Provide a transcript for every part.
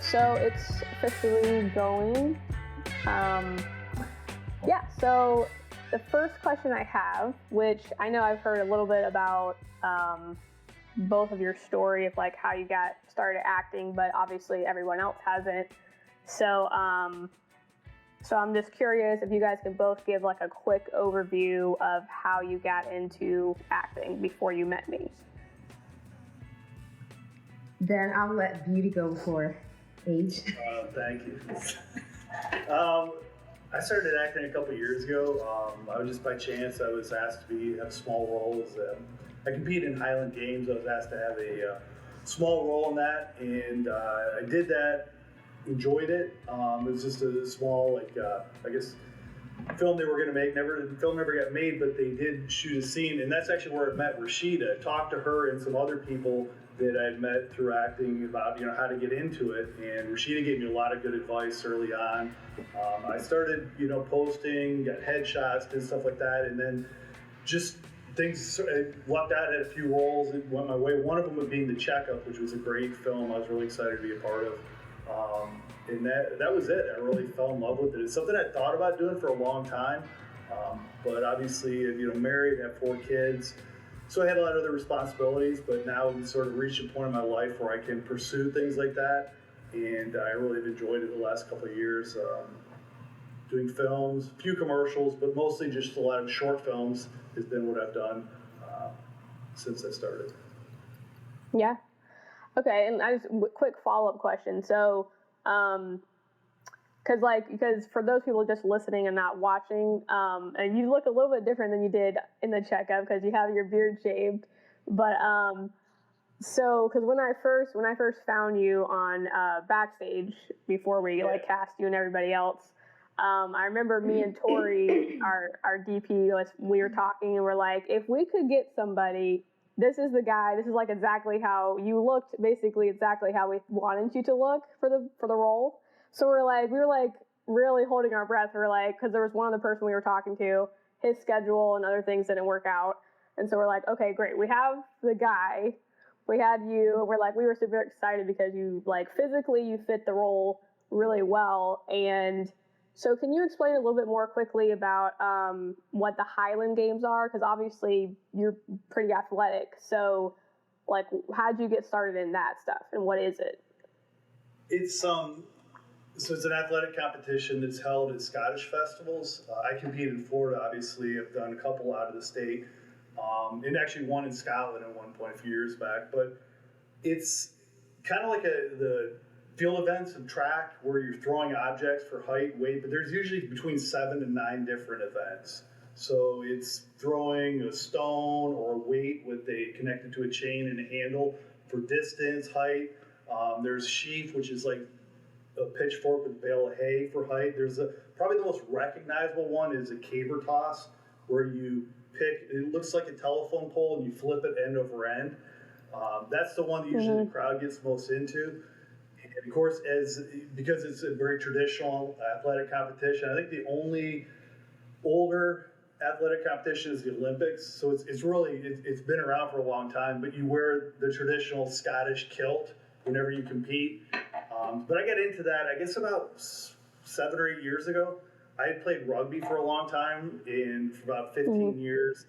So it's officially going. Um, so the first question I have, which I know I've heard a little bit about both of your story of like how you got started acting, but obviously everyone else hasn't. So I'm just curious if you guys can both give like a quick overview of how you got into acting before you met me. Then I'll let Beauty go before Age. Thank you. I started acting a couple years ago. I was just by chance, I was asked to have small roles. I competed in Highland Games. I was asked to have a small role in that, and I did that. Enjoyed it. It was just a small, I guess, film they were going to make. The film never got made, but they did shoot a scene, and that's actually where I met Rasheda. I talked to her and some other people that I'd met through acting about how to get into it, and Rasheda gave me a lot of good advice early on. I started posting, got headshots, did stuff like that, and then just things lucked out. I had a few roles that went my way. One of them being The Checkup, which was a great film. I was really excited to be a part of. And that was it. I really fell in love with it. It's something I thought about doing for a long time, but obviously, married, have 4 kids, so I had a lot of other responsibilities. But now we've sort of reached a point in my life where I can pursue things like that, and I really have enjoyed it the last couple of years. Doing films, a few commercials, but mostly just a lot of short films has been what I've done since I started. Yeah. Okay, and I just quick follow-up question. So, because for those people just listening and not watching, and you look a little bit different than you did in The Checkup because you have your beard shaved. But because when I first found you on Backstage before we cast you and everybody else, I remember me and Tori, our DP, we were talking and we're like, if we could get somebody. This is the guy. This is like exactly how you looked. Basically, exactly how we wanted you to look for the role. So we were like really holding our breath. We were like, because there was one other person we were talking to, his schedule and other things didn't work out, and so we're like, okay, great. We have the guy. We had you. We were super excited because you physically you fit the role really well. And so can you explain a little bit more quickly about what the Highland Games are? Because obviously you're pretty athletic. So, how'd you get started in that stuff, and what is it? It's so it's an athletic competition that's held at Scottish festivals. I compete in Florida, obviously. I've done a couple out of the state, and actually one in Scotland at one point a few years back. But it's kind of like the field events and track where you're throwing objects for height, weight, but there's usually between 7 and 9 different events. So it's throwing a stone or a weight connected to a chain and a handle for distance, height. There's sheaf, which is like a pitchfork with a bale of hay for height. There's probably the most recognizable one is a caber toss, where you pick, it looks like a telephone pole and you flip it end over end. That's the one that usually the crowd gets most into. And of course, because it's a very traditional athletic competition, I think the only older athletic competition is the Olympics. So it's been around for a long time, but you wear the traditional Scottish kilt whenever you compete. But I got into that, I guess, about 7 or 8 years ago. I had played rugby for a long time, and for about 15 years.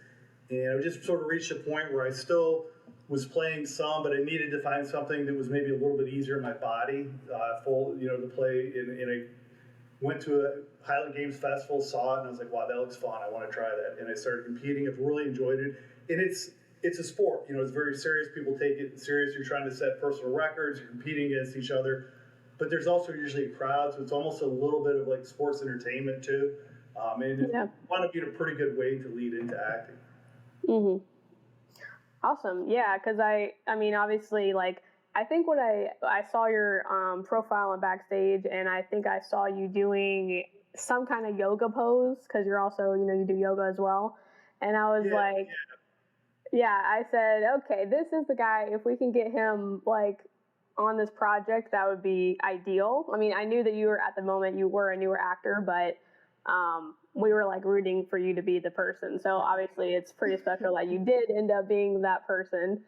And I just sort of reached a point where I still was playing some, but I needed to find something that was maybe a little bit easier in my body, to play. And I went to a Highland Games festival, saw it, and I was like, wow, that looks fun. I want to try that. And I started competing. I've really enjoyed it. And it's a sport. It's very serious. People take it serious. You're trying to set personal records. You're competing against each other. But there's also usually a crowd, so it's almost a little bit of like sports entertainment too. And it wound up being a pretty good way to lead into acting. Mm-hmm. Awesome. Yeah, because I mean, obviously, I think what I saw your profile on Backstage, and I think I saw you doing some kind of yoga pose, because you're also, you do yoga as well. And I was I said, okay, this is the guy. If we can get him on this project, that would be ideal. I mean, I knew that you were, at the moment, you were a newer actor, but we were rooting for you to be the person. So obviously it's pretty special that you did end up being that person.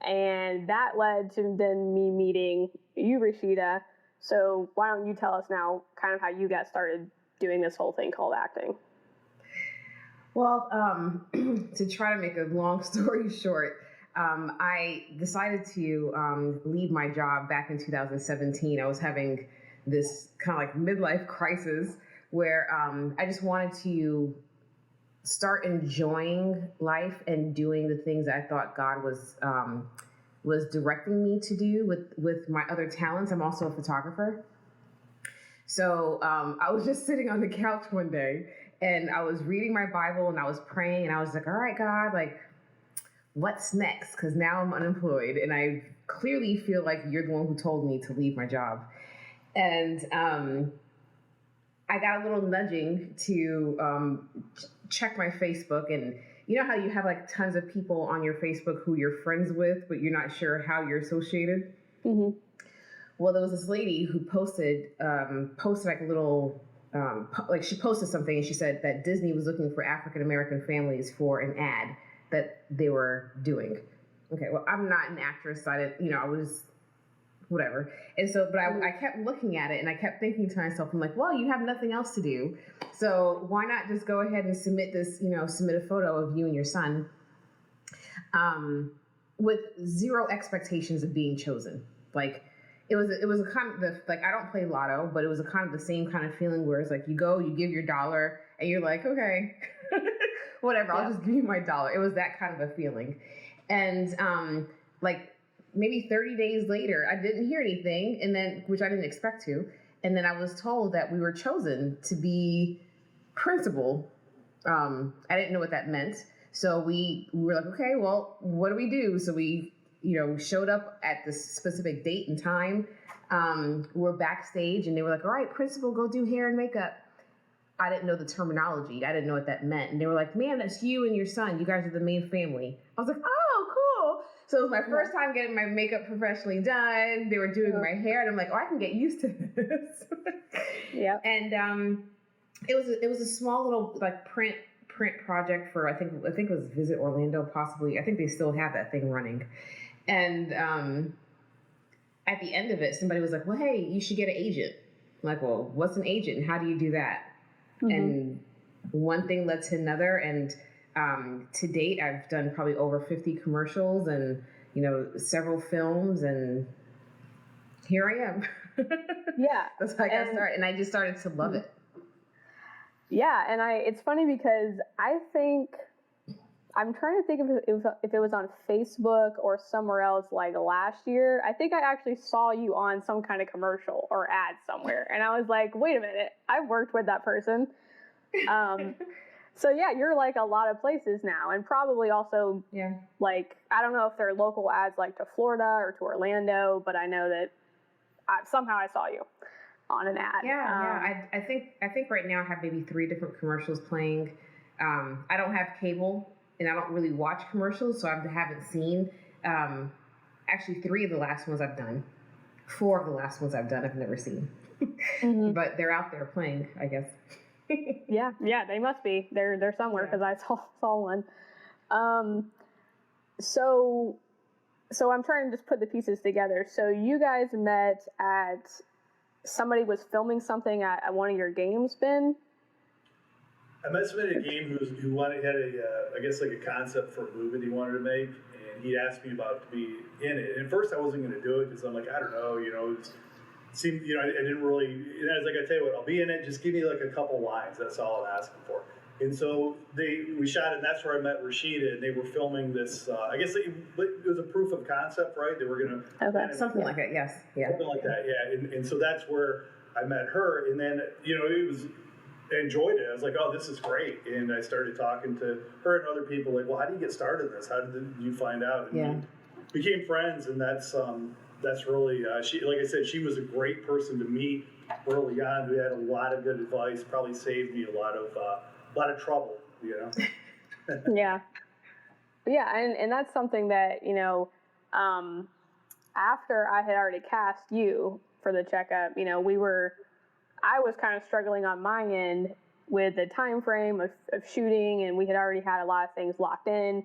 And that led to then me meeting you, Rasheda. So why don't you tell us now kind of how you got started doing this whole thing called acting? Well, to try to make a long story short, I decided to leave my job back in 2017. I was having this kind of like midlife crisis where I just wanted to start enjoying life and doing the things that I thought God was directing me to do with my other talents. I'm also a photographer. So I was just sitting on the couch one day and I was reading my Bible and I was praying and I was like, all right, God, like, what's next? Because now I'm unemployed and I clearly feel like you're the one who told me to leave my job. And I got a little nudging to check my Facebook, and you know how you have like tons of people on your Facebook who you're friends with, but you're not sure how you're associated. Mm-hmm. Well, there was this lady who posted like a little, like she posted something and she said that Disney was looking for African American families for an ad that they were doing. Okay, well, I'm not an actress, so I was whatever. And so, but I kept looking at it and I kept thinking to myself, I'm like, well, you have nothing else to do. So why not just go ahead and submit a photo of you and your son with zero expectations of being chosen. Like it was a kind of like, I don't play lotto, but it was a kind of the same kind of feeling where it's like you go, you give your dollar and you're like, okay, whatever, I'll just give you my dollar. It was that kind of a feeling. And like, maybe 30 days later, I didn't hear anything, and then, which I didn't expect to, and then I was told that we were chosen to be principal. I didn't know what that meant, so we were like, okay, well, what do we do? So we, showed up at this specific date and time. We're backstage, and they were like, all right, principal, go do hair and makeup. I didn't know the terminology. I didn't know what that meant, and they were like, man, that's you and your son. You guys are the main family. I was like, oh, cool. So it was my first time getting my makeup professionally done. They were doing my hair, and I'm like, oh, I can get used to this. Yeah. And it was a small little like print project for I think it was Visit Orlando, possibly. I think they still have that thing running. And at the end of it, somebody was like, well, hey, you should get an agent. I'm like, well, what's an agent and how do you do that? Mm-hmm. And one thing led to another, and to date, I've done probably over 50 commercials and, several films, and here I am. Yeah. That's how I got started. And I just started to love it. Yeah. And it's funny because I think, I'm trying to think if it was on Facebook or somewhere else like last year. I think I actually saw you on some kind of commercial or ad somewhere. And I was like, wait a minute, I've worked with that person. So yeah, you're like a lot of places now, and probably also like, I don't know if they're local ads like to Florida or to Orlando, but I know that somehow I saw you on an ad. Yeah. I think right now I have maybe 3 different commercials playing. I don't have cable and I don't really watch commercials, so I haven't seen, actually 3 of the last ones I've done. 4 of the last ones I've done I've never seen, but they're out there playing, I guess. Yeah, they must be. They're somewhere because I saw one. So I'm trying to just put the pieces together. So you guys met at, somebody was filming something at one of your games, Ben? I met somebody at a game who had I guess like a concept for a movie he wanted to make, and he asked me about to be in it. And at first I wasn't going to do it because I'm like, I don't know, it seemed, I didn't really, and I was like, I tell you what, I'll be in it, just give me like a couple lines, that's all I'm asking for. And so we shot it, and that's where I met Rasheda, and they were filming this, I guess it was a proof of concept, right? They were going to... Something like that, yes. Yeah. Something like that, yeah. And so that's where I met her, and then, I enjoyed it. I was like, oh, this is great. And I started talking to her and other people, like, well, how do you get started in this? How did you find out? And we became friends, and that's really, she, like I said, she was a great person to meet early on, who had a lot of good advice, probably saved me a lot of trouble, Yeah. And that's something that, after I had already cast you for the checkup, I was kind of struggling on my end with the time frame of shooting, and we had already had a lot of things locked in,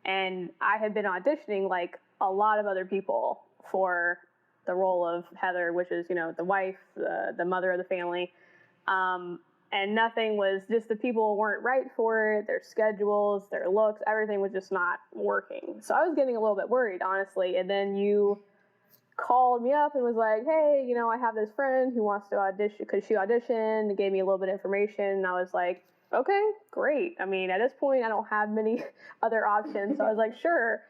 and I had been auditioning like a lot of other people for the role of Heather, which is, the wife, the mother of the family. And nothing was, just the people weren't right for it, their schedules, their looks, everything was just not working. So I was getting a little bit worried, honestly. And then you called me up and was like, hey, I have this friend who wants to audition. Could she audition? And gave me a little bit of information. And I was like, okay, great. I mean, at this point, I don't have many other options. So I was like, sure.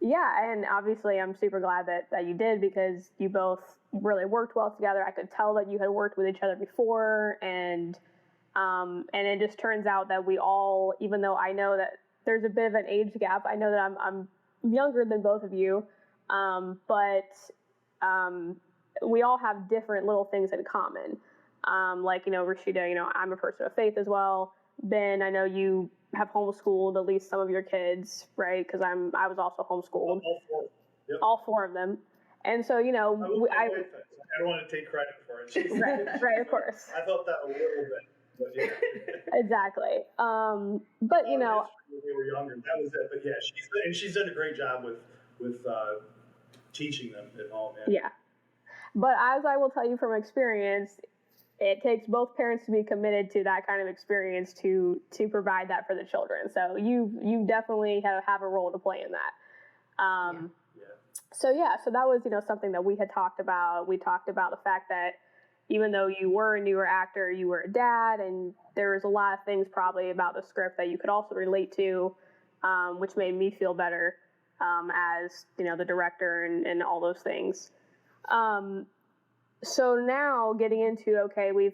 Yeah, and obviously I'm super glad that you did, because you both really worked well together. I could tell that you had worked with each other before, and it just turns out that we all, even though I know that there's a bit of an age gap, I know that I'm younger than both of you, but we all have different little things in common. Like, Rasheda, I'm a person of faith as well. Ben, I know you have homeschooled at least some of your kids, right? Because I was also homeschooled. All four. Yep. All four of them. And so, I don't want to take credit for it. right, of course. I felt that a little bit, but yeah. Exactly. But when we were younger, that was it. But yeah, she's done a great job with teaching them at home. Yeah. But as I will tell you from experience, it takes both parents to be committed to that kind of experience to provide that for the children. So you definitely have a role to play in that. So that was, something that we had talked about. We talked about the fact that even though you were a newer actor, you were a dad, and there was a lot of things probably about the script that you could also relate to, which made me feel better as, the director and all those things. So now getting into, okay, we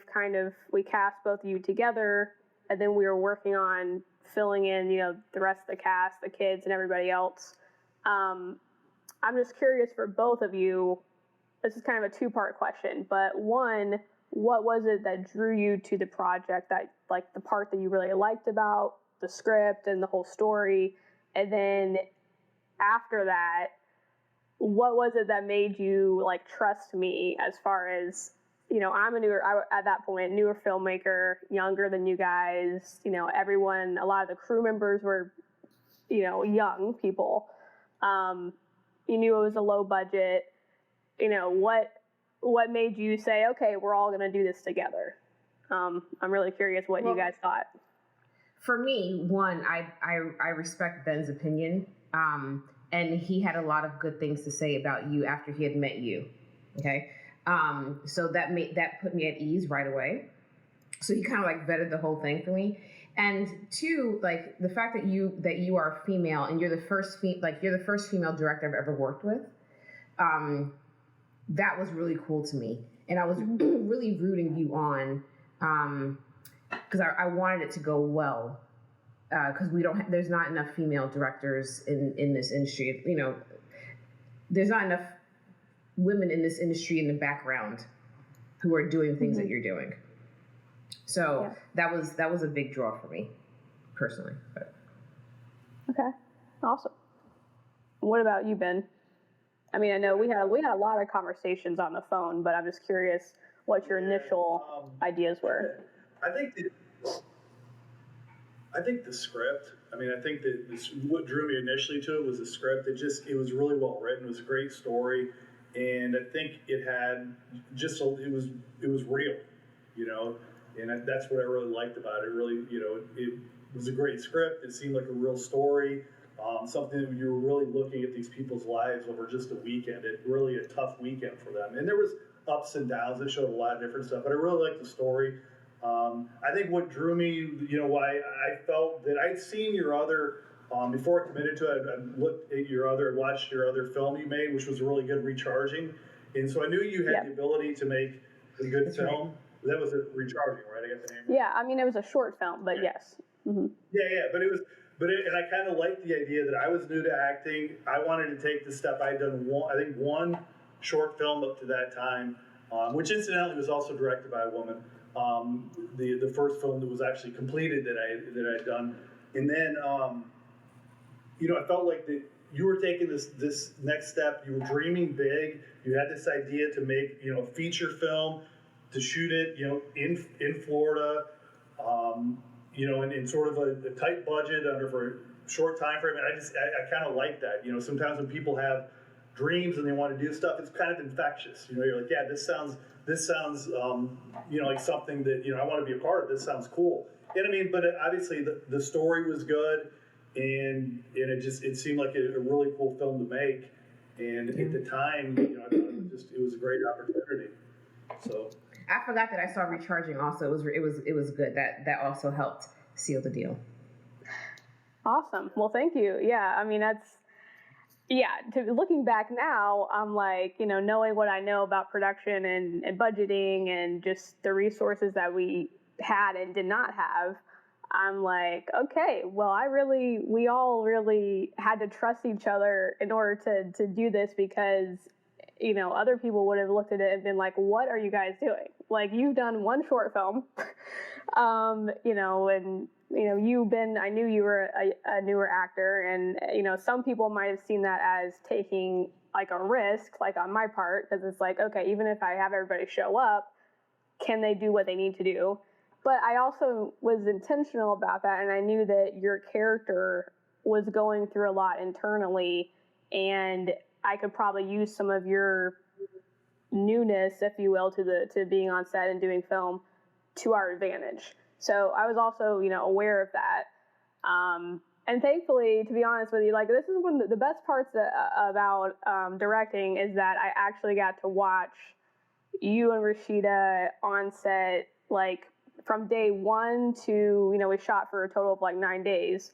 cast both of you together, and then we were working on filling in, the rest of the cast, the kids and everybody else. I'm just curious for both of you, this is kind of a two-part question, but one, what was it that drew you to the project, that like the part that you really liked about the script and the whole story? And then after that, what was it that made you like trust me as far as, I'm at that point, newer filmmaker, younger than you guys, everyone, a lot of the crew members were, young people. You knew it was a low budget, what made you say, okay, we're all going to do this together? I'm really curious what you guys thought. For me, one, I respect Ben's opinion. And he had a lot of good things to say about you after he had met you. Okay. So that put me at ease right away. So he kind of like vetted the whole thing for me. And two, like the fact that you are female and you're the first female director I've ever worked with. That was really cool to me. And I was really rooting you on, because I wanted it to go well. Because there's not enough female directors in this industry. There's not enough women in this industry in the background who are doing things that you're doing. So that was a big draw for me, personally. But. Okay, awesome. What about you, Ben? I mean, I know we had a lot of conversations on the phone, but I'm just curious what your initial ideas were. I think the script. I mean, I think that what drew me initially to it was the script. It was really well written. It was a great story, and I think it had it was real, and that's what I really liked about it. Really, it was a great script. It seemed like a real story, something that you were really looking at these people's lives over just a weekend. Really a tough weekend for them, and there was ups and downs. It showed a lot of different stuff, but I really liked the story. I think what drew me, why I felt that I'd seen your other, before I committed to it, I watched your other film you made, which was really good, Recharging. And so I knew you had the ability to make a good film. Right. That was Recharging, right? I got the name right. Yeah, I mean, it was a short film, but yes. Mm-hmm. Yeah, but and I kind of liked the idea that I was new to acting. I wanted to take the step. I'd done one short film up to that time, which incidentally was also directed by a woman. The first film that was actually completed that I'd done, and then I felt like that you were taking this next step. You were dreaming big. You had this idea to make a feature film, to shoot it in Florida, in sort of a tight budget for a short time frame. And I kind of like that. Sometimes when people have dreams and they want to do stuff, it's kind of infectious. You know, you're like, yeah, this sounds, you know, like something that, you know, I want to be a part of. This sounds cool. And I mean, but obviously the story was good, and it seemed like a really cool film to make. And at the time, you know, I thought it was a great opportunity. So I forgot that I saw Recharging also. It was good. That also helped seal the deal. Awesome. Well, thank you. Yeah, I mean, looking back now, I'm like, you know, knowing what I know about production and budgeting and just the resources that we had and did not have, I'm like, okay, well, we all really had to trust each other in order to do this, because, you know, other people would have looked at it and been like, what are you guys doing? Like, you've done one short film, you know, and, you know, I knew you were a newer actor, and, you know, some people might have seen that as taking like a risk, like on my part, because it's like, okay, even if I have everybody show up, can they do what they need to do? But I also was intentional about that, and I knew that your character was going through a lot internally, and I could probably use some of your newness, if you will, to being on set and doing film to our advantage. So I was also, you know, aware of that. And thankfully, to be honest with you, like, this is one of the best parts about directing, is that I actually got to watch you and Rasheda on set, like, from day one to, you know, we shot for a total of like 9 days,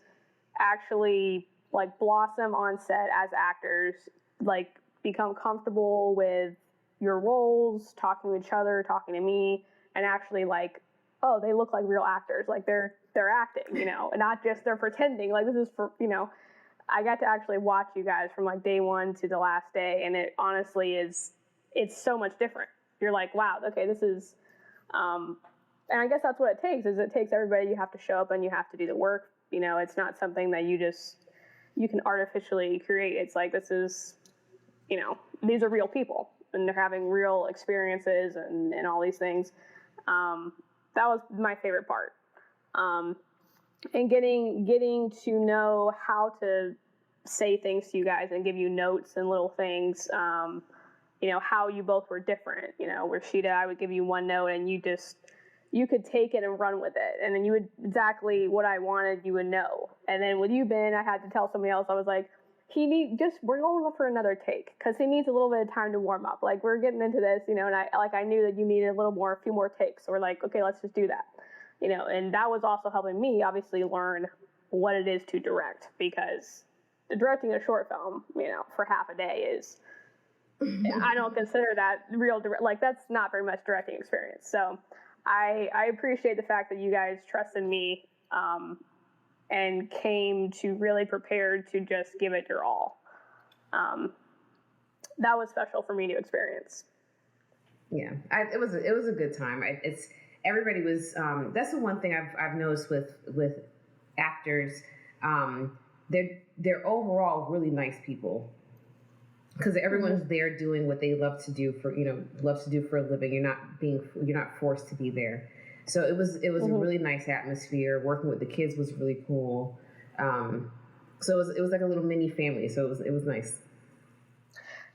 actually like blossom on set as actors, like become comfortable with your roles, talking to each other, talking to me, and actually like, oh, they look like real actors. Like they're acting, you know, and not just they're pretending. Like, this is for, you know, I got to actually watch you guys from like day one to the last day. And it honestly it's so much different. You're like, wow, okay, this is, and I guess that's what it takes everybody. You have to show up and you have to do the work. You know, it's not something that you can artificially create. It's like, this is, you know, these are real people and they're having real experiences and all these things. That was my favorite part. And getting to know how to say things to you guys and give you notes and little things, you know, how you both were different. You know, Rasheda, I would give you one note and you could take it and run with it. And then you would, exactly what I wanted, you would know. And then with you, Ben, I had to tell somebody else, I was like, we're going for another take, because he needs a little bit of time to warm up. Like, we're getting into this, you know, and I knew that you needed a few more takes. So we're like, okay, let's just do that. You know, and that was also helping me obviously learn what it is to direct, because directing a short film, you know, for half a day is, I don't consider that like, that's not very much directing experience. So I appreciate the fact that you guys trusted me, and came to really prepared to just give it your all. That was special for me to experience. Yeah, it was a good time. Everybody was. That's the one thing I've noticed with actors. They're overall really nice people, because everyone's there doing what they love to do for a living. You're not forced to be there. So it was a really nice atmosphere. Working with the kids was really cool. So it was like a little mini family. So it was nice.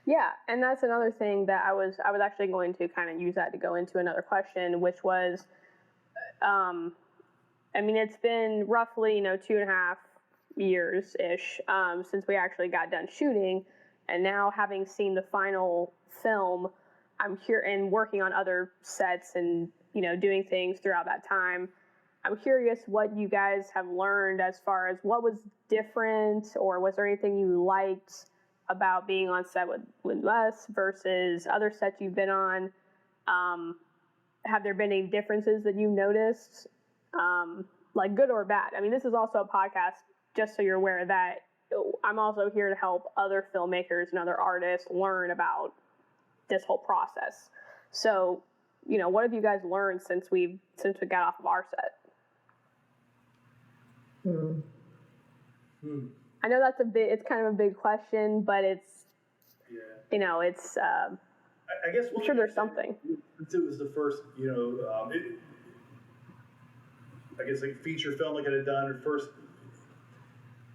Yeah, and that's another thing that I was actually going to kind of use that to go into another question, which was, I mean, it's been roughly 2.5 years-ish since we actually got done shooting, and now having seen the final film, I'm here and working on other sets and doing things throughout that time. I'm curious what you guys have learned as far as what was different, or was there anything you liked about being on set with us versus other sets you've been on. Have there been any differences that you noticed, like good or bad? I mean, this is also a podcast, just so you're aware that I'm also here to help other filmmakers and other artists learn about this whole process. So, what have you guys learned since we got off of our set? I know it's kind of a big question, but it's, it's, I guess I'm sure there's something. Since it was the first, I guess like feature film like I had done at first.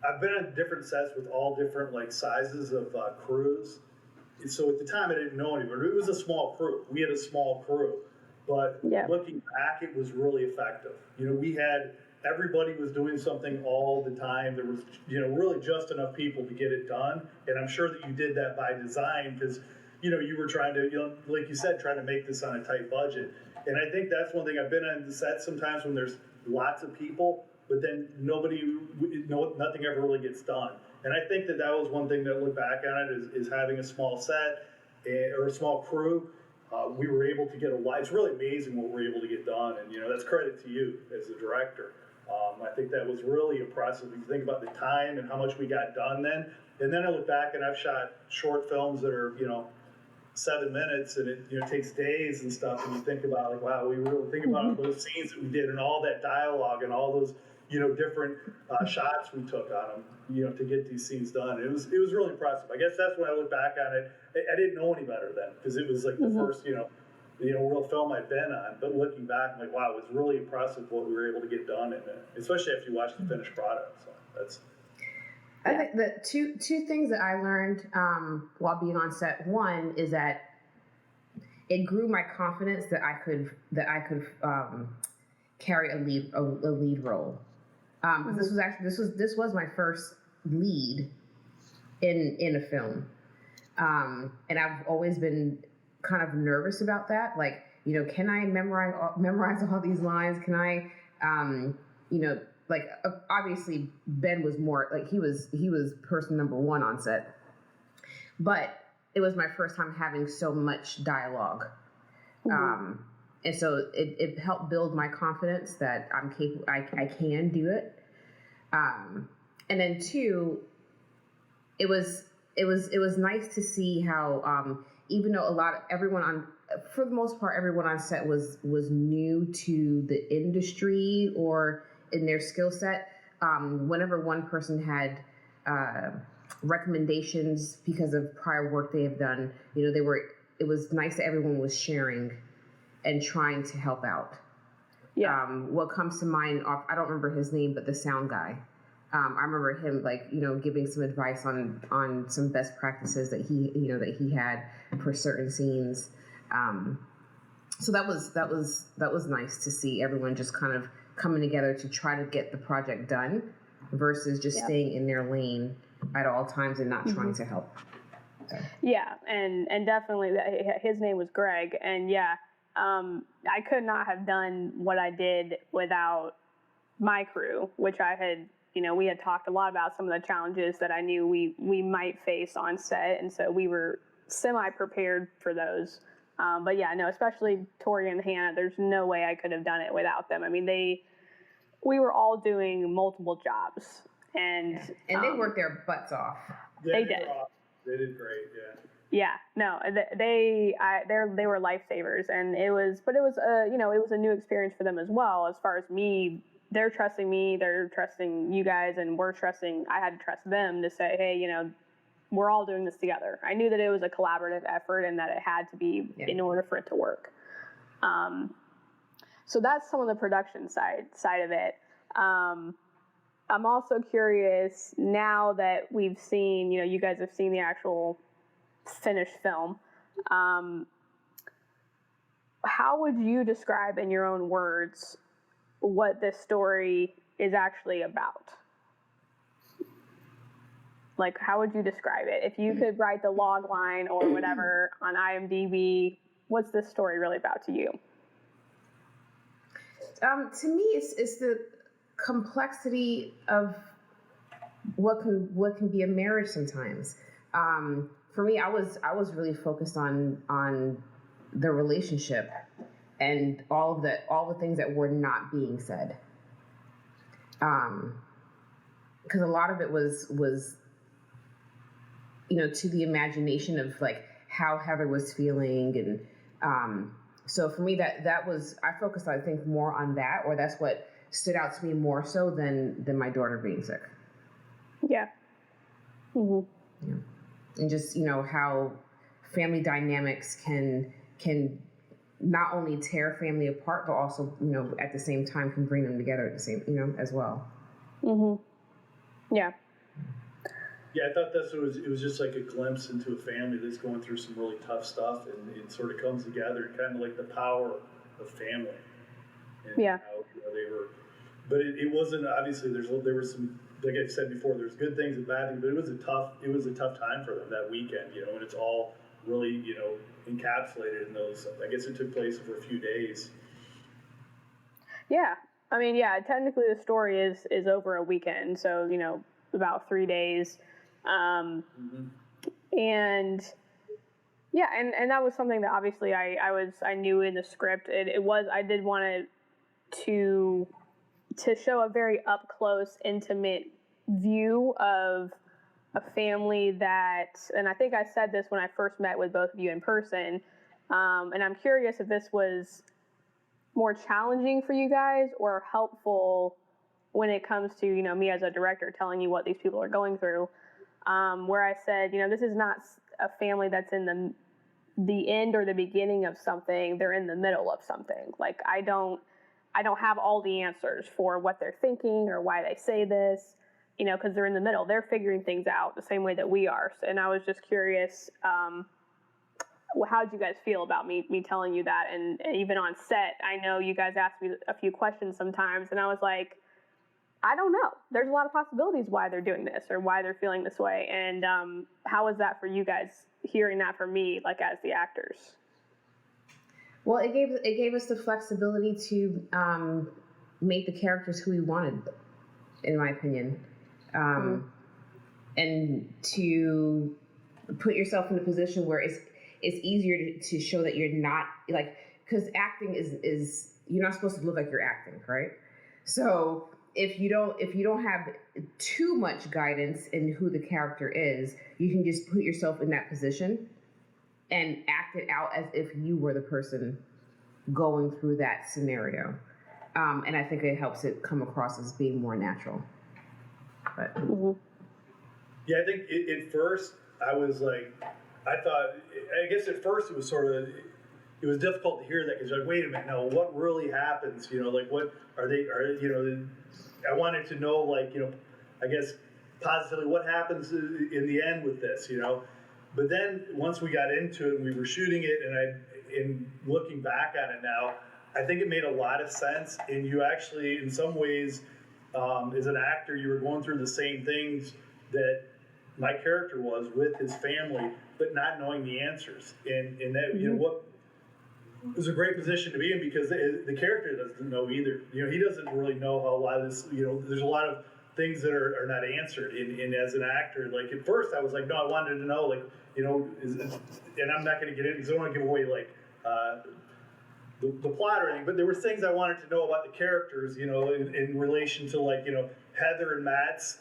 I've been on different sets with all different like sizes of crews, so at the time I didn't know anybody. It was a small crew. We had a small crew, but looking back, it was really effective. We had everybody was doing something all the time. There was, really just enough people to get it done. And I'm sure that you did that by design because, you were trying to, like you said, trying to make this on a tight budget. And I think that's one thing. I've been on the set sometimes when there's lots of people, but then nothing ever really gets done. And I think that was one thing that look back on it is having a small set or a small crew. We were able to get it's really amazing what we're able to get done. And, that's credit to you as a director. I think that was really impressive. If you think about the time and how much we got done then. And then I look back and I've shot short films that are, 7 minutes and it takes days and stuff. And you think about like, wow, we really think about those scenes that we did and all that dialogue and all those, different shots we took on them, to get these scenes done. It was really impressive. I guess that's when I look back on it. I didn't know any better then because it was like the first, real film I'd been on. But looking back, I'm like, wow, it was really impressive what we were able to get done in it, especially after you watch the finished product. So that's. I think the two things that I learned while being on set. One is that it grew my confidence that I could carry a lead role. Because this was my first lead in a film, and I've always been kind of nervous about that. Like, can I memorize all these lines? Can I, like obviously Ben was more like he was person number one on set, but it was my first time having so much dialogue, and so it helped build my confidence that I'm capable. I can do it, and then two, it was nice to see how even though for the most part everyone on set was new to the industry or in their skill set, whenever one person had recommendations because of prior work they have done, it was nice that everyone was sharing and trying to help out. Yeah. What comes to mind, I don't remember his name, but the sound guy. I remember him giving some advice on some best practices that he had for certain scenes. So that was nice to see everyone just kind of coming together to try to get the project done versus just staying in their lane at all times and not trying to help. Okay. Yeah, and definitely his name was Greg, and I could not have done what I did without my crew, which I had, we had talked a lot about some of the challenges that I knew we might face on set, and so we were semi-prepared for those. But especially Tori and Hannah, there's no way I could have done it without them. I mean, we were all doing multiple jobs, and they worked their butts off. Yeah, they did. They did great. Yeah. Yeah, no, they were lifesavers, and it was a new experience for them as well. As far as me, they're trusting me, they're trusting you guys, and I had to trust them to say, hey, we're all doing this together. I knew that it was a collaborative effort and that it had to be in order for it to work. So that's some of the production side of it. I'm also curious, now that we've seen, you guys have seen the actual finished film, how would you describe in your own words what this story is actually about? Like, how would you describe it? If you could write the log line or whatever on IMDb, what's this story really about to you? To me, it's the complexity of what can be a marriage sometimes. For me, I was really focused on the relationship and all the things that were not being said. Because a lot of it was to the imagination of like how Heather was feeling, and so for me that was, I focused, I think, more on that, or that's what stood out to me more so than my daughter being sick. Yeah. Mm-hmm. Yeah. And just how family dynamics can not only tear family apart, but also at the same time can bring them together at the same as well. Mm-hmm. Yeah. Yeah, I thought it was just like a glimpse into a family that's going through some really tough stuff, and it sort of comes together, and kind of like the power of family, and Yeah. how they were. But it wasn't obviously. There was some, like I said before, there's good things and bad things, but it was a tough time for them that weekend, and it's all really encapsulated in those. I guess it took place over a few days. Yeah. I mean, yeah, technically the story is over a weekend, so, about 3 days. And yeah, and that was something that obviously I knew in the script. I did want to show a very up close, intimate view of a family that, and I think I said this when I first met with both of you in person, and I'm curious if this was more challenging for you guys or helpful when it comes to, me as a director telling you what these people are going through, where I said, this is not a family that's in the end or the beginning of something. They're in the middle of something. Like, I don't have all the answers for what they're thinking or why they say this, because they're in the middle. They're figuring things out the same way that we are. And I was just curious, how did you guys feel about me telling you that? And even on set, I know you guys asked me a few questions sometimes, and I was like, I don't know. There's a lot of possibilities why they're doing this or why they're feeling this way. And how was that for you guys, hearing that from me, like, as the actors? Well, it gave us the flexibility to make the characters who we wanted, in my opinion, and to put yourself in a position where it's easier to show that you're not, like, because acting is you're not supposed to look like you're acting, right? So if you don't have too much guidance in who the character is, you can just put yourself in that position and act it out as if you were the person going through that scenario. And I think it helps it come across as being more natural. But Yeah, I think at first I was like, I guess at first it was it was difficult to hear that, because like, wait a minute, now what really happens? Like, what I wanted to know, like, I guess positively what happens in the end with this, But then once we got into it and we were shooting it, and in looking back on it now, I think it made a lot of sense. And you actually, in some ways, as an actor, you were going through the same things that my character was with his family, but not knowing the answers. And that, what was a great position to be in, because the character doesn't know either. He doesn't really know how a lot of this, there's a lot of things that are not answered. And as an actor, like, at first I was like, no, I wanted to know, like, and I'm not going to get in because I don't want to give away, like, the plot or anything, but there were things I wanted to know about the characters, in relation to, like, Heather and Matt's,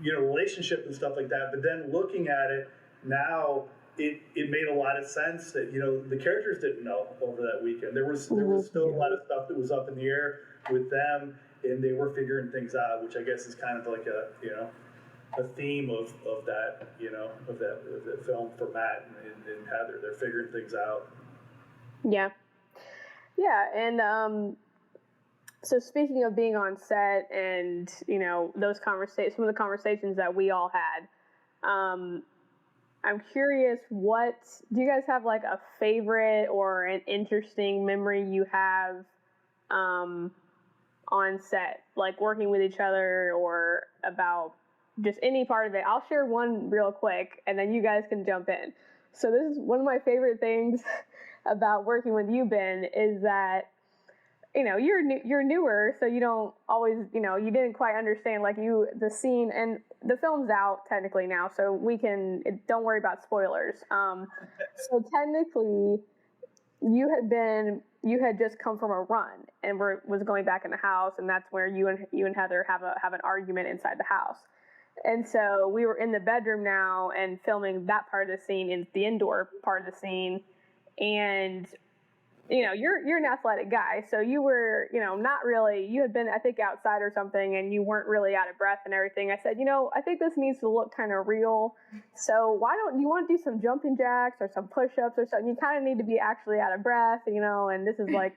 relationship and stuff like that. But then looking at it now, it made a lot of sense that, the characters didn't know over that weekend. There was still a lot of stuff that was up in the air with them, and they were figuring things out, which I guess is kind of like a theme of that, of that film for Matt and Heather. They're figuring things out. Yeah. Yeah, and so speaking of being on set and, those conversations, some of the conversations that we all had, I'm curious, do you guys have, like, a favorite or an interesting memory you have on set, like working with each other, or about just any part of it? I'll share one real quick, and then you guys can jump in. So this is one of my favorite things about working with you, Ben, is that, you're newer, so you don't always, you didn't quite understand, like, the scene, and the film's out technically now, so don't worry about spoilers. So technically, you had just come from a run and was going back in the house, and that's where you and Heather have an argument inside the house. And so we were in the bedroom now and filming that part of the scene, in the indoor part of the scene. And, you're an athletic guy, so you were, not really, you had been, I think, outside or something, and you weren't really out of breath and everything. I said, I think this needs to look kind of real. So why don't you want to do some jumping jacks or some push-ups or something? You kind of need to be actually out of breath, and this is like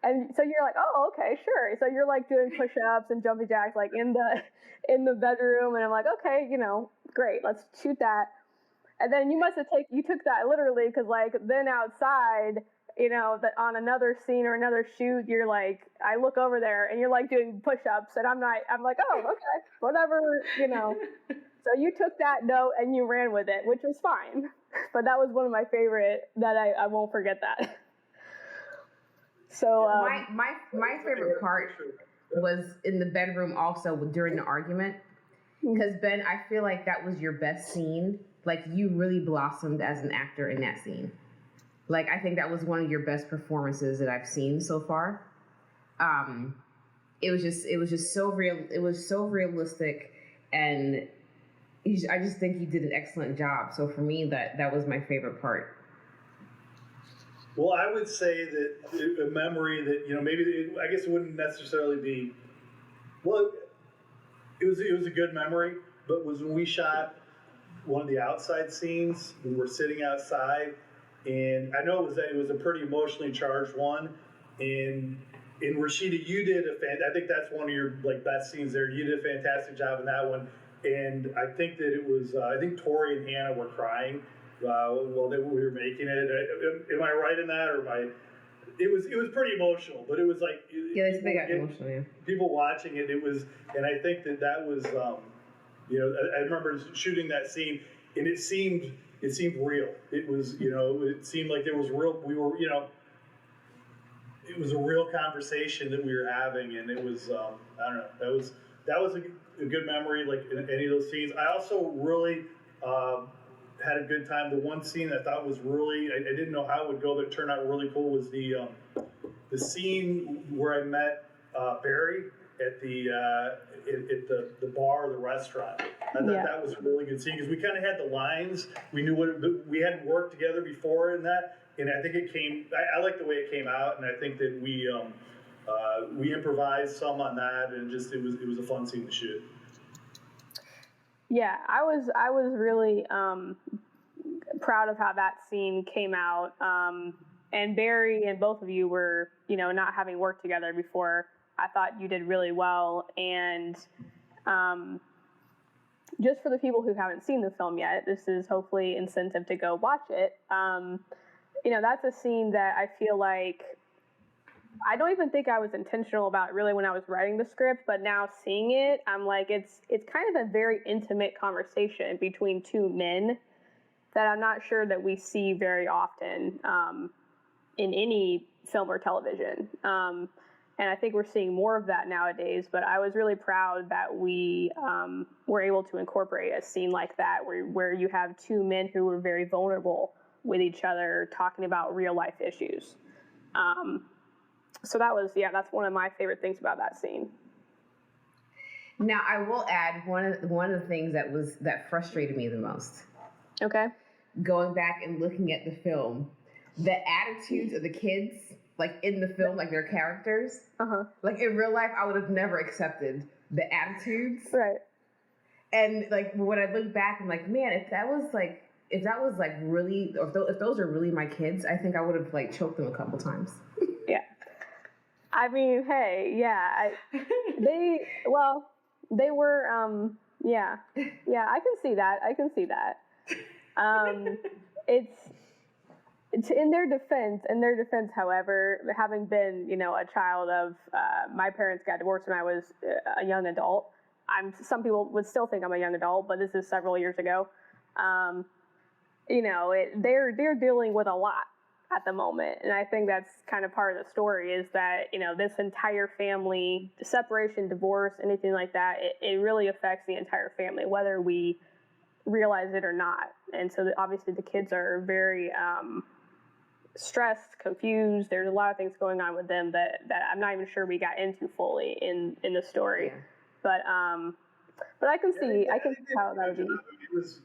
And so you're like, oh, okay, sure. So you're like doing push-ups and jumping jacks like in the bedroom, and I'm like, okay, great, let's shoot that. And then you took that literally, because like then outside, on another scene or another shoot, you're like, I look over there and you're like doing push-ups, and I'm like, oh, okay, whatever. So you took that note and you ran with it, which was fine. But that was one of my favorite that I won't forget that. So my favorite part was in the bedroom also during the argument, because Ben, I feel like that was your best scene. Like, you really blossomed as an actor in that scene. Like, I think that was one of your best performances that I've seen so far. It was just so real. It was so realistic, and I just think you did an excellent job. So for me, that was my favorite part. Well, I would say that a memory that, maybe, I guess it wouldn't necessarily be, well, it was a good memory, but was when we shot one of the outside scenes, we were sitting outside, and I know it was a pretty emotionally charged one, and Rasheda, you did I think that's one of your best scenes there. You did a fantastic job in that one, and I think that it was, I think Tori and Hannah were crying while we were making it. Am I right in that, or am I? It was pretty emotional, but it was like, they got emotional. Yeah. People watching it, and I think that was, I remember shooting that scene, and it seemed real. It was, it seemed like there was real. We were, it was a real conversation that we were having, and it was, I don't know, that was a good memory, like in any of those scenes. I also really had a good time. The one scene I thought was really, I didn't know how it would go, but it turned out really cool, was the scene where I met Barry at the bar or the restaurant. I thought that was a really good scene, because we kind of had the lines. We knew we hadn't worked together before in that, and I think it came. I like the way it came out, and I think that we improvised some on that, and just it was a fun scene to shoot. Yeah, I was really proud of how that scene came out. And Barry and both of you were, not having worked together before, I thought you did really well. And just for the people who haven't seen the film yet, this is hopefully incentive to go watch it. That's a scene that I feel like, I don't even think I was intentional about it really when I was writing the script, but now seeing it, I'm like, it's kind of a very intimate conversation between two men that I'm not sure that we see very often in any film or television. And I think we're seeing more of that nowadays, but I was really proud that we were able to incorporate a scene like that where you have two men who were very vulnerable with each other talking about real life issues. So that's one of my favorite things about that scene. Now, I will add one of the things that frustrated me the most. Okay. Going back and looking at the film, the attitudes of the kids, like in the film, like their characters. Uh-huh. Like in real life, I would have never accepted the attitudes. Right. And like when I look back, I'm like, man, if that was really, or if those are really my kids, I think I would have choked them a couple times. Yeah. I mean, hey, yeah, they were, yeah, I can see that. It's in their defense, however, having been, a child of, my parents got divorced when I was a young adult. Some people would still think I'm a young adult, but this is several years ago. They're dealing with a lot at the moment. And I think that's kind of part of the story, is that, this entire family, separation, divorce, anything like that, it really affects the entire family, whether we realize it or not. And so obviously the kids are very stressed, confused. There's a lot of things going on with them that I'm not even sure we got into fully in the story. Yeah. But I can see how that would be. It was,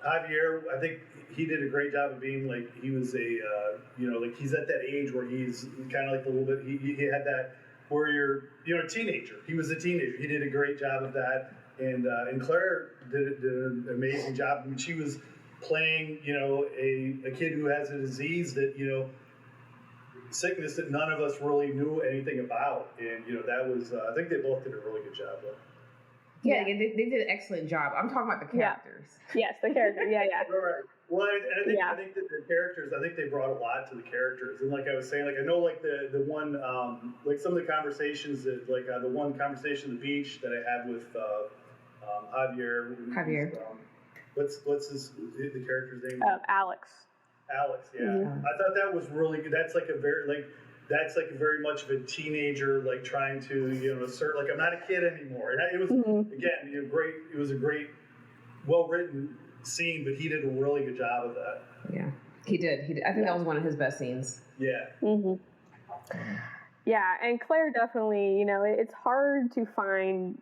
Javier, I think he did a great job of being he was he's at that age where he's kind of a little bit, he had that where you're a teenager. He was a teenager. He did a great job of that. And Claire did an amazing job. I mean, she was playing, a kid who has a disease that, sickness that none of us really knew anything about. And, that was, I think they both did a really good job with. Yeah, they did an excellent job. I'm talking about the characters. Yes, the characters. Yeah. Right. Well, and I think that the characters, I think they brought a lot to the characters. And like I was saying, like I know like the one, like some of the conversations that, like the one conversation on the beach that I had with Javier. What's the character's name? Alex. Alex, yeah. Mm-hmm. I thought that was really good. That's like that's like very much of a teenager, like trying to, assert, like I'm not a kid anymore. And it was, again, great. It was a great, well-written scene, but he did a really good job of that. Yeah, he did. I think that was one of his best scenes. Yeah. Mm-hmm. Yeah, and Claire definitely, it's hard to find,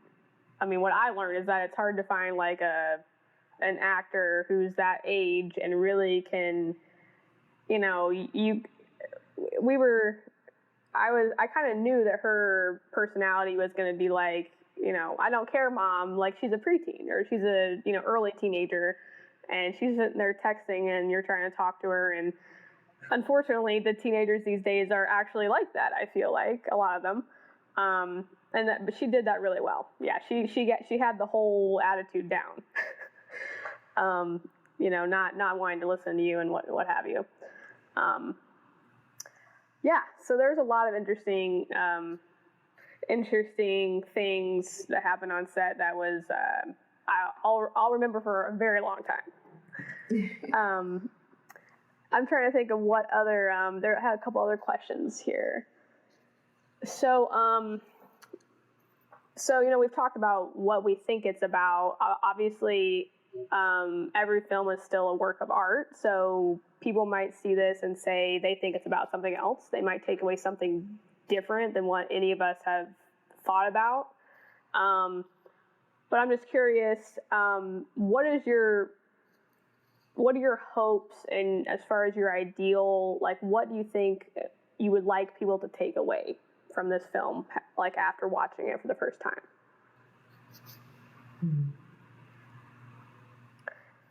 I mean, what I learned is that it's hard to find like an actor who's that age and really can, I kind of knew that her personality was going to be like, I don't care, mom, like she's a preteen or she's a, early teenager and she's sitting there texting and you're trying to talk to her. And unfortunately, the teenagers these days are actually like that. I feel like a lot of them. But she did that really well. Yeah. She had the whole attitude down, not wanting to listen to you and what have you. Yeah, so there's a lot of interesting things that happened on set that was I'll remember for a very long time. I'm trying to think of what other there I had a couple other questions here. So we've talked about what we think it's about. Obviously, every film is still a work of art, so people might see this and say they think it's about something else. They might take away something different than what any of us have thought about. But I'm just curious, what are your hopes, and as far as your ideal, like what do you think you would like people to take away from this film, like after watching it for the first time?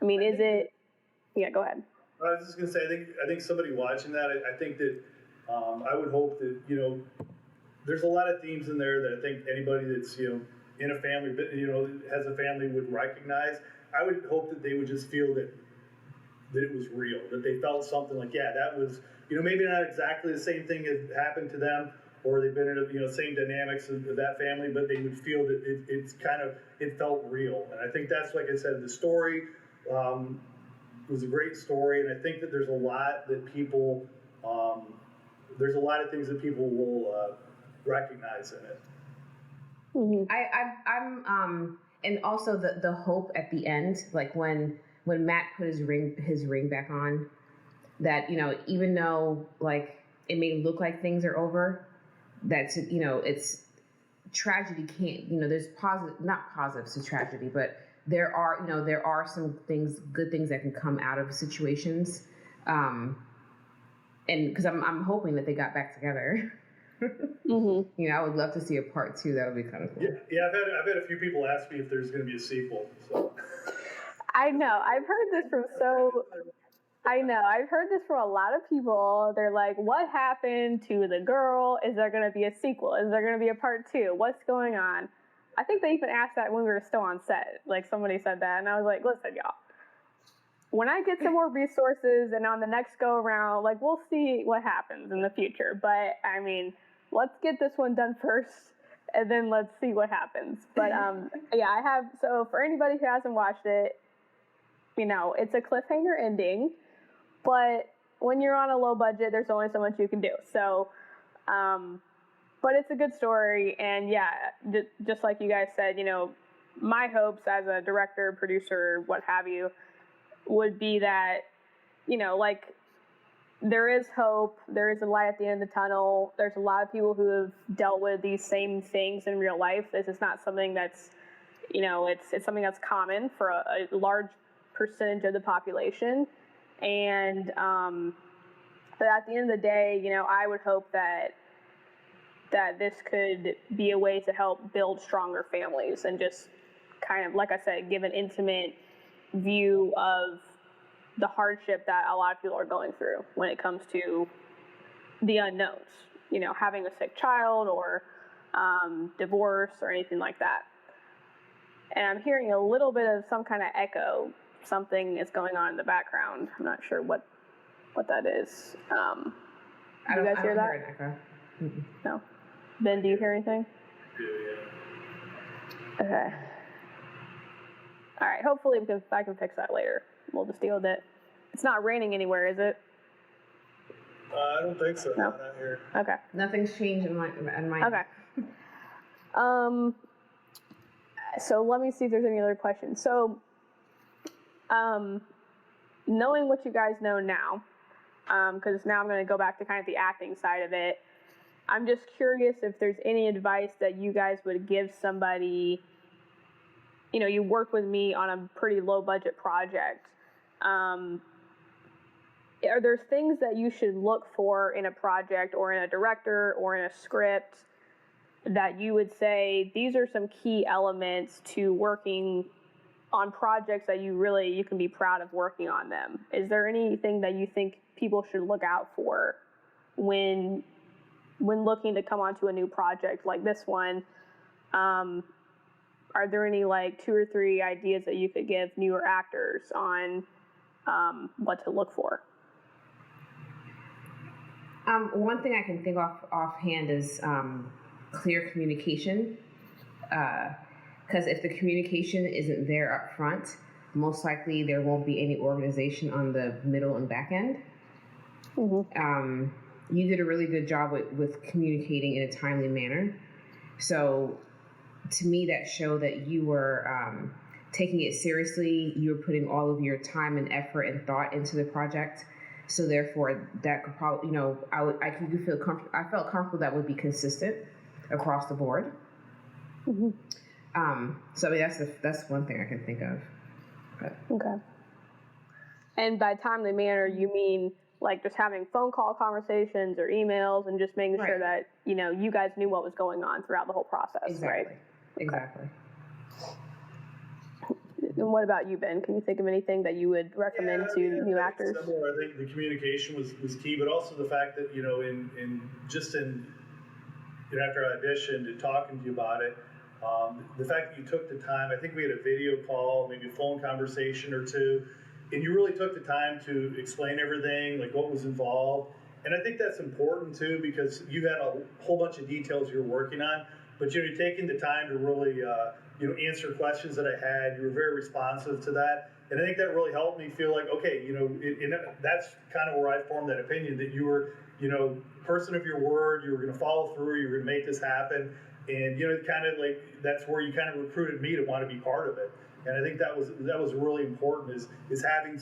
I mean, yeah, go ahead. I was just gonna say, I think somebody watching that, I think that I would hope that there's a lot of themes in there that I think anybody that's in a family, has a family would recognize. I would hope that they would just feel that it was real, that they felt something like, yeah, that was maybe not exactly the same thing that happened to them, or they've been in the same dynamics of that family, but they would feel that it felt real. And I think that's, like I said, the story. It was a great story, and I think that there's a lot that people, there's a lot of things that people will recognize in it. Mm-hmm. I'm and also the hope at the end, like when Matt put his ring back on, that even though like it may look like things are over, that's it's tragedy can't there's not positives to tragedy, but there are some good things that can come out of situations, and because I'm hoping that they got back together. Mm-hmm. I would love to see a part 2. That would be kind of cool. Yeah. I've had a few people ask me if there's going to be a sequel. So. I know. I've heard this from a lot of people. They're like, "What happened to the girl? Is there going to be a sequel? Is there going to be a part 2? What's going on?" I think they even asked that when we were still on set. Like somebody said that, and I was like, "Listen, y'all. When I get some more resources and on the next go around, like we'll see what happens in the future. But I mean, let's get this one done first, and then let's see what happens." But yeah, I have. So for anybody who hasn't watched it, it's a cliffhanger ending. But when you're on a low budget, there's only so much you can do. So. But it's a good story, and yeah, just like you guys said, my hopes as a director, producer, what have you, would be that, like, there is hope, there is a light at the end of the tunnel. There's a lot of people who have dealt with these same things in real life. This is not something that's, it's something that's common for a large percentage of the population, and but at the end of the day, I would hope that this could be a way to help build stronger families and just kind of, like I said, give an intimate view of the hardship that a lot of people are going through when it comes to the unknowns, having a sick child or divorce or anything like that. And I'm hearing a little bit of some kind of echo. Something is going on in the background. I'm not sure what that is. Do you guys hear that? Hear an echo. Mm-mm. No. Ben, do you hear anything? Yeah. Okay. All right. Hopefully I can fix that later. We'll just deal with it. It's not raining anywhere, is it? I don't think so. No. Not here. Okay. Nothing's changed in my. Okay. So let me see if there's any other questions. So, knowing what you guys know now, because now I'm going to go back to kind of the acting side of it. I'm just curious if there's any advice that you guys would give somebody. You worked with me on a pretty low budget project. Are there things that you should look for in a project or in a director or in a script that you would say these are some key elements to working on projects that you can be proud of working on them? Is there anything that you think people should look out for when looking to come onto a new project like this one? Are there any 2 or 3 ideas that you could give newer actors on what to look for? One thing I can think offhand is clear communication. Because if the communication isn't there up front, most likely there won't be any organization on the middle and back end. Mm-hmm. You did a really good job with communicating in a timely manner. So to me, that showed that you were taking it seriously. You were putting all of your time and effort and thought into the project. So therefore, that could probably, I felt comfortable that would be consistent across the board. Mm-hmm. So I mean, that's one thing I can think of. But. Okay. And by timely manner, you mean just having phone call conversations or emails and just making sure that, you guys knew what was going on throughout the whole process, exactly. right? Exactly. And what about you, Ben? Can you think of anything that you would recommend to new actors? Similar. I think the communication was key, but also the fact that, after I auditioned and talking to you about it, the fact that you took the time, I think we had a video call, maybe a phone conversation or two, and you really took the time to explain everything, what was involved. And I think that's important too, because you had a whole bunch of details you were working on, but you're taking the time to really, answer questions that I had. You were very responsive to that. And I think that really helped me feel like, okay, that's kind of where I formed that opinion that you were, person of your word, you were going to follow through, you were going to make this happen. And, that's where you kind of recruited me to want to be part of it. And I think that was really important is having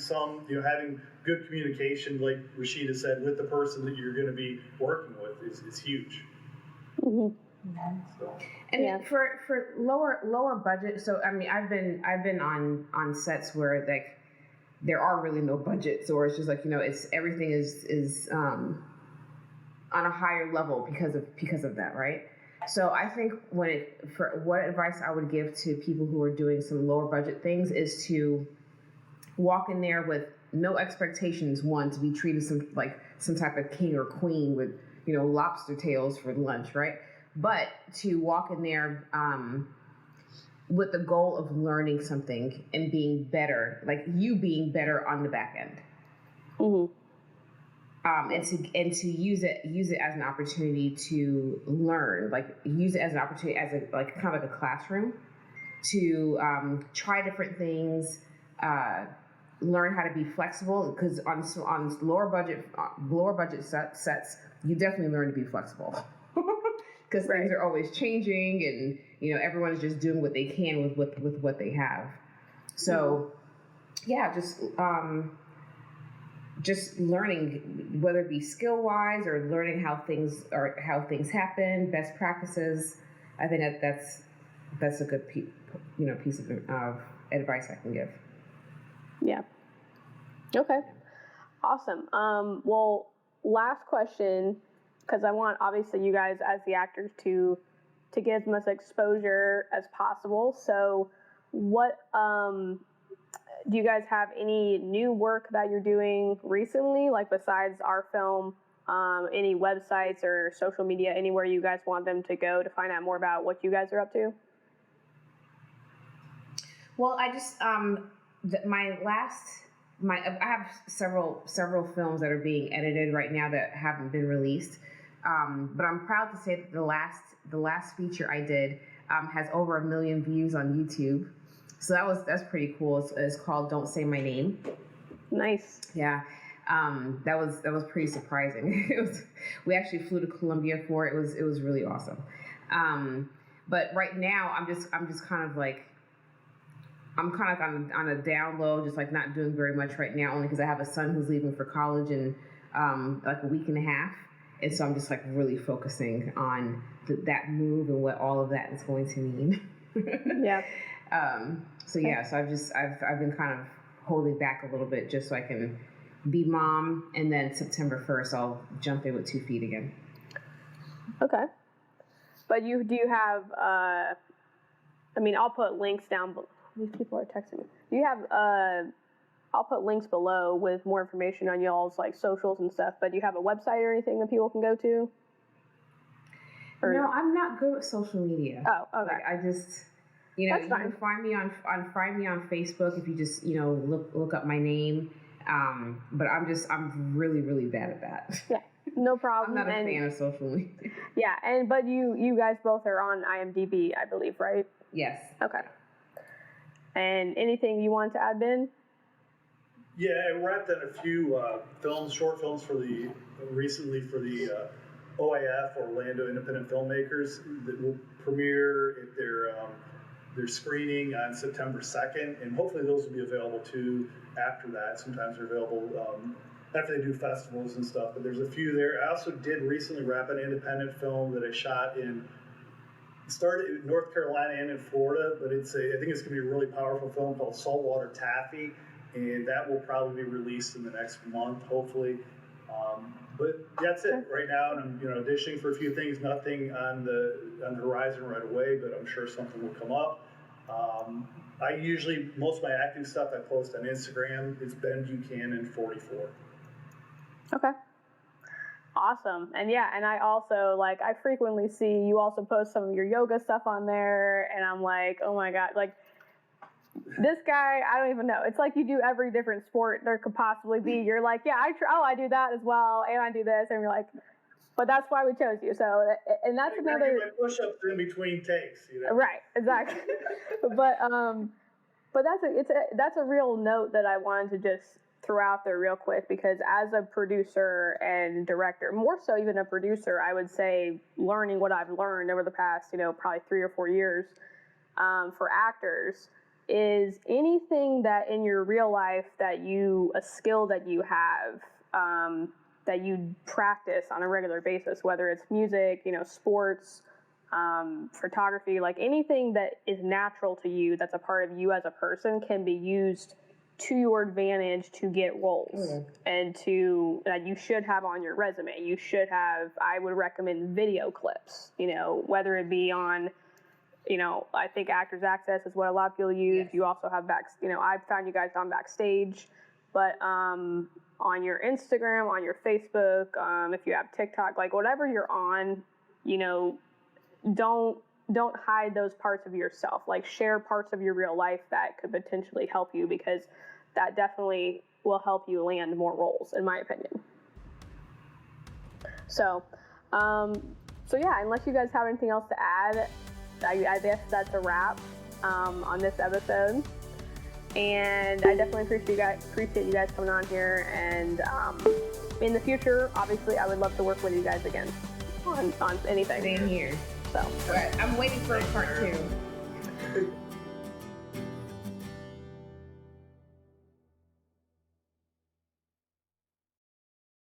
having good communication, like Rasheda said, with the person that you're going to be working with is huge. Mm-hmm. So. And for lower budget, so I mean, I've been on sets where there are really no budgets, or it's just it's everything is on a higher level because of that, right? So I think for what advice I would give to people who are doing some lower budget things is to walk in there with no expectations. One, to be treated some type of king or queen with lobster tails for lunch, right? But to walk in there with the goal of learning something and being better, you being better on the back end. Mm-hmm. And to use it as an opportunity to learn, use it as an opportunity as kind of like a classroom to try different things, learn how to be flexible, because on lower budget sets, you definitely learn to be flexible. Because things are always changing, and everyone is just doing what they can with what they have. So, yeah, just learning, whether it be skill wise or learning how things happen, best practices. I think that's a good piece of advice I can give. Yeah. Okay. Awesome. Well, last question. Because I want, obviously, you guys as the actors to get as much exposure as possible. So what, do you guys have any new work that you're doing recently, besides our film any websites or social media, anywhere you guys want them to go to find out more about what you guys are up to? Well, I just I have several films that are being edited right now that haven't been released. But I'm proud to say that the last feature I did has over 1 million views on YouTube. So that's pretty cool. It's called "Don't Say My Name." Nice. Yeah. That was pretty surprising. We actually flew to Colombia for it. It was really awesome. But right now I'm just kind of like, I'm kind of on a down low, just like not doing very much right now, only because I have a son who's leaving for college in like a week and a half. And so I'm just like really focusing on that move and what all of that is going to mean. Yeah. So I've been kind of holding back a little bit just so I can be mom, and then September 1st I'll jump in with 2 feet again. Okay. But do you have I'll put links down below. These people are texting me. Do you have I'll put links below with more information on y'all's like socials and stuff, but do you have a website or anything that people can go to? Or no, I'm not good with social media. Oh, okay. Like, I just, you can find me on Facebook if you just, look up my name. But I'm really, really bad at that. Yeah, no problem. I'm not a fan of social media. Yeah, but you guys both are on IMDb, I believe, right? Yes. Okay. And anything you wanted to add, Ben? Yeah, I wrapped in a few short films recently for the OIF, Orlando Independent Filmmakers, that will premiere at their screening on September 2nd, and hopefully those will be available too after that. Sometimes they're available after they do festivals and stuff, but there's a few there. I also did recently wrap an independent film that I shot started in North Carolina and in Florida, but I think it's going to be a really powerful film called Saltwater Taffy, and that will probably be released in the next month, hopefully. But that's it right now, and I'm auditioning for a few things. Nothing on the horizon right away, but I'm sure something will come up. Most of my acting stuff I post on Instagram. It's Ben Buchanan 44. Okay. Awesome. And I also I frequently see you also post some of your yoga stuff on there, and I'm like, oh my God, like this guy, I don't even know. It's like you do every different sport there could possibly be. You're like, yeah, I do that as well, and I do this, and you're like, but that's why we chose you. So, and that's another. My push-ups in between takes, Right, exactly. but that's a real note that I wanted to just throw out there real quick, because as a producer and director, more so even a producer, I would say learning what I've learned over the past, probably 3 or 4 years, for actors, is anything that in your real life a skill that you have, that you practice on a regular basis, whether it's music, sports, photography, like anything that is natural to you, that's a part of you as a person, can be used to your advantage to get roles, and that you should have on your resume. You should have, I would recommend video clips, whether it be on, I think Actors Access is what a lot of people use. Yes. You also have I've found you guys on Backstage, but on your Instagram, on your Facebook, if you have TikTok, like whatever you're on, don't hide those parts of yourself. Like share parts of your real life that could potentially help you, because that definitely will help you land more roles, in my opinion. So yeah, unless you guys have anything else to add, I guess that's a wrap on this episode. And I definitely appreciate you guys coming on here. And in the future, obviously, I would love to work with you guys again on anything. Same here. So I'm waiting for a part 2.